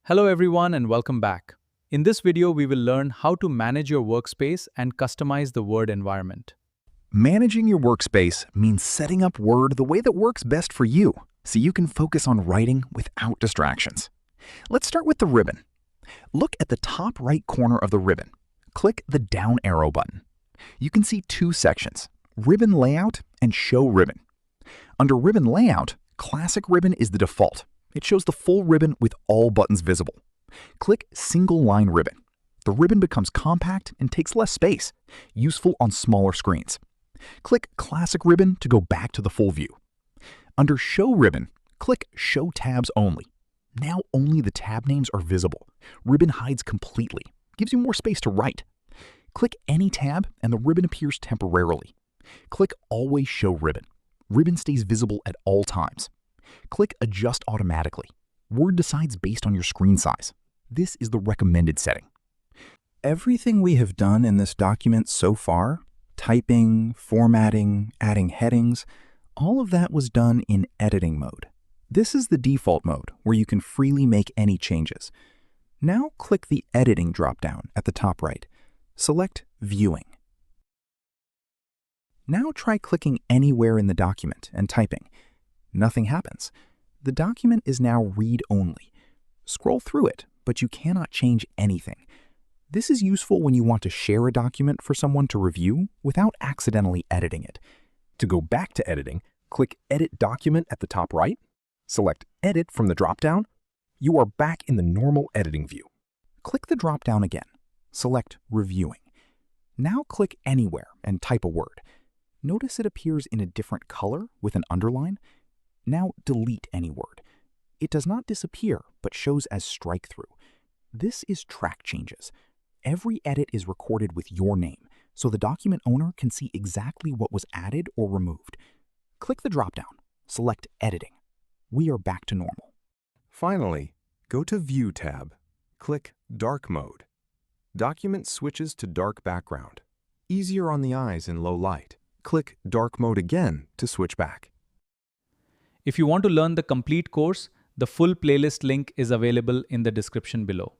Hello everyone and welcome back. In this video, we will learn how to manage your workspace and customize the Word environment. Managing your workspace means setting up Word the way that works best for you, so you can focus on writing without distractions. Let's start with the ribbon. Look at the top right corner of the ribbon. Click the down arrow button. You can see two sections, Ribbon Layout and Show Ribbon. Under Ribbon Layout, Classic Ribbon is the default. It shows the full ribbon with all buttons visible. Click Single Line Ribbon. The ribbon becomes compact and takes less space, useful on smaller screens. Click Classic Ribbon to go back to the full view. Under Show Ribbon, click Show Tabs Only. Now only the tab names are visible. Ribbon hides completely, gives you more space to write. Click any tab and the ribbon appears temporarily. Click Always Show Ribbon. Ribbon stays visible at all times. Click Adjust Automatically. Word decides based on your screen size. This is the recommended setting. Everything we have done in this document so far, typing, formatting, adding headings, all of that was done in editing mode. This is the default mode where you can freely make any changes. Now click the Editing dropdown at the top right. Select Viewing. Now try clicking anywhere in the document and typing. Nothing happens. The document is now read-only. Scroll through it, but you cannot change anything. This is useful when you want to share a document for someone to review without accidentally editing it. To go back to editing, click Edit Document at the top right. Select Edit from the dropdown. You are back in the normal editing view. Click the dropdown again. Select Reviewing. Now click anywhere and type a word. Notice it appears in a different color with an underline. Now delete any word. It does not disappear, but shows as strike through. This is track changes. Every edit is recorded with your name, so the document owner can see exactly what was added or removed. Click the dropdown. Select Editing. We are back to normal. Finally, go to View tab. Click Dark Mode. Document switches to dark background. Easier on the eyes in low light. Click Dark Mode again to switch back. If you want to learn the complete course, the full playlist link is available in the description below.